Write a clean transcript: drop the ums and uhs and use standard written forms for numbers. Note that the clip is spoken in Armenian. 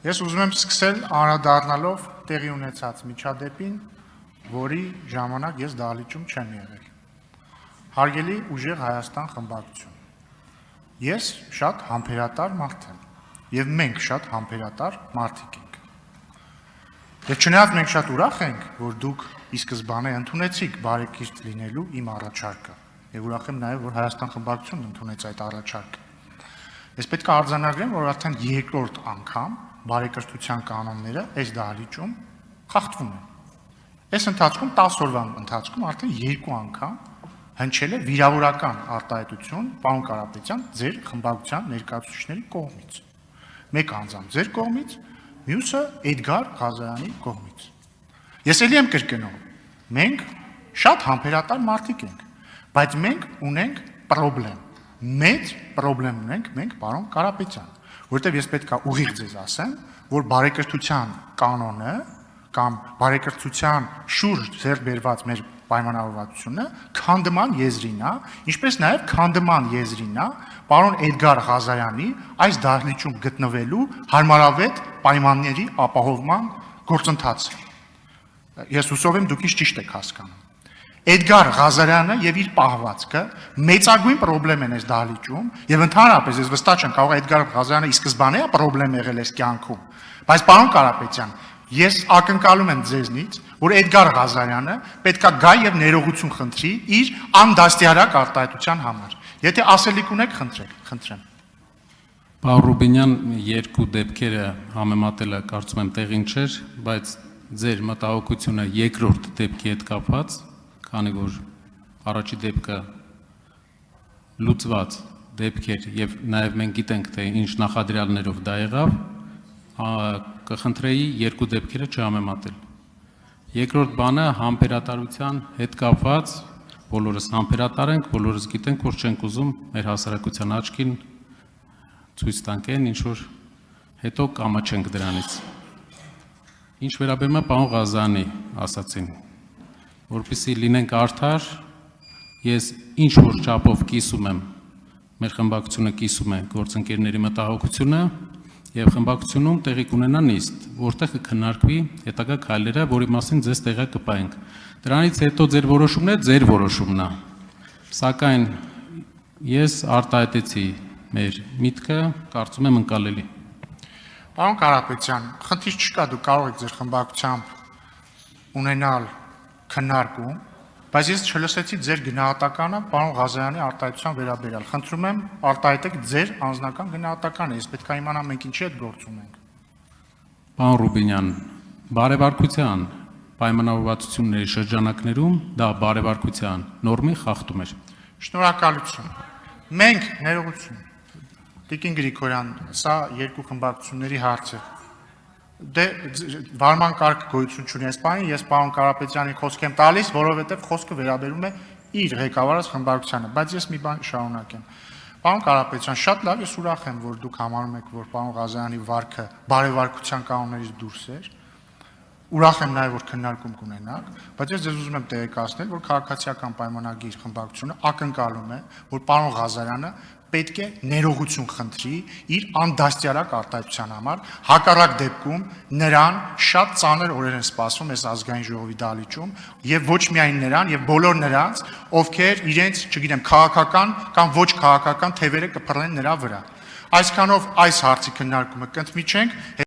Ես ուզում եմ սկսել անդրադառնալով տեղի ունեցած միջադեպին, որի ժամանակ ես դահլիճում չեմ եղել։ Հարգելի ուժեղ Հայաստան խմբակցություն։ Ես շատ համբերատար մարդ եմ, եւ մենք շատ համբերատար մարդիկ ենք։ Եվ չնայած մենք շատ ուրախ ենք, որ դուք ի սկզբանե ընդունեցիք բարեկիրթ լինելու իմ առաջարկը, եւ ուրախ եմ նաեւ, որ Հայաստան խմբակցությունն ընդունեց այդ առաջարկը։ Ես պետք է արձանագրեմ, որ արդեն երկրորդ անգամ բարեկրթության կանոնները այս դահլիճում խախտվում են։ Այս ընթացքում 10 օրվա ընթացքում արդեն 2 անգամ հնչել է վիրավորական արտահայտություն պարոն Կարապետյան ձեր խմբակցության ներկայացուցիչների կողմից։ Մեկ անձամբ ձեր կողմից, մյուսը Էդգար Ղազարյանի կողմից։ Ես ելի եմ կրկնում, մենք շատ համբերատար մարդիկ ենք, բայց մենք ունենք խնդրեմ, մեծ խնդրեմ ունենք մենք պարոն Կարապետյան, որտեղ ես պետք է ուղիղ ձեզ ասեմ, որ բարեկրթության կանոնը կամ բարեկրթության շուրջ ձեռք բերված մեր պայմանավորվածությունը քանդման եզրին է, ինչպես նաև քանդման եզրին է պարոն Էդգար Ղազարյանի այս դահլիճում գտնվելու հարմարավետ պայմանների ապահովման գործընթացը։ Ես հուսով եմ դուք ինձ ճիշտ եք հասկանում։ Էդգար Ղազարյանը եւ իր պահվածքը մեծագույն խնդրեմ են այս դահլիճում եւ ընդհանրապես ես վստահ չեմ կարող Էդգար Ղազարյանը ի սկզբանե է խնդրեմ եղել այս կյանքում, բայց պարոն Կարապետյան, ես ակնկալում եմ ձեզնից, որ Էդգար Ղազարյանը պետքա գա եւ ներողություն խնդրի իր անդաստիարակ արտահայտության համար։ Եթե ասելիք ունեք, խնդրեմ։ Պարոն Ռուբինյան, երկու դեպքերը համեմատելը կարծում եմ տեղին չէր, բայց ձեր մտահոգությունը երկրորդ դեպքի հետ կապված, քանի որ առաջի դեպքը լուծված դեպք էր եւ նաեւ մենք գիտենք թե ինչ նախադրյալներով դա եղավ, կխնդրեի երկու դեպքերը չհամեմատել։ Երկրորդ բանը համբերատարության հետ կապված, բոլորս համբերատար ենք, բոլորս գիտենք, որ չենք ուզում մեր հասարակության աչքին ցույց տանք այն, ինչ որ հետո կամաչենք դրանից։ Ինչ վերաբերում է պարոն Ղազարյանի ասացին, որպեսզի լինենք արդար, ես ինչ որ չափով կիսում եմ, մեր խմբակցությունը կիսում է գործընկերների մտահոգությունը եւ խմբակցությունում տեղի կունենա նիստ, որտեղ կքննարկվի հետագա քայլերը, որի մասին ձեզ տեղը կպայենք։ Դրանից հետո ձեր որոշումն է, ձեր որոշումն է։ Սակայն ես արտահայտեցի մեր միտքը, կարծում եմ ընկալելի։ Պարոն Կարապետյան, խնդիր չկա, դուք կարող եք ձեր խմբակցությամբ ունենալ քննարկում, բայց ես չլսեցի ձեր գնահատականը պարոն Ղազարյանի արտահայտության վերաբերյալ։ Խնդրում եմ արտահայտեք ձեր անձնական գնահատականը, ես պետք է իմանամ մենք ինչի հետ գործում ենք։ Պարոն Ռուբինյան, բարեվարկության պայմանավորվածությունների շրջանակներում դա բարեվարկության նորմի խախտում էր։ Շնորհակալություն։ Մենք ներողություն։ Տիկին Գրիգորյան, սա երկու խմբակցությունների հարց է։ Դե վարման կարգ գոյություն չունի այս բանի, ես պարոն Կարապետյանի խոսք եմ տալիս, որովհետև խոսքը վերաբերում է իր ղեկավարած խմբակցությանը, բայց ես մի բան շարունակեմ։ Պարոն Կարապետյան, շատ լավ, ես ուրախ եմ, որ դուք համարում եք, որ պարոն Ղազարյանի վարքը բարեվարկության կանոններից դուրս էր։ Ուրախ եմ նաև, որ քննարկում կունենաք, բայց ես ձեզ ուզում եմ տեղեկացնել, որ քաղաքացիական պայմանագիր խմբակցությունը ակնկալում է, որ պարոն Ղազարյանը պետք է ներողություն խնդրի իր անդաստիարակ արտահայտության համար, հակառակ դեպքում նրան շատ ծանր օրեր են սպասվում այս ազգային ժողովի դահլիճում եւ ոչ միայն նրան եւ բոլոր նրանց, ովքեր իրենց, չգիտեմ, քաղաքական կամ ոչ քաղաքական թևերը կփռնեն նրա վրա։ Այսքանով այս հարցի քննարկումը կընդմիջենք։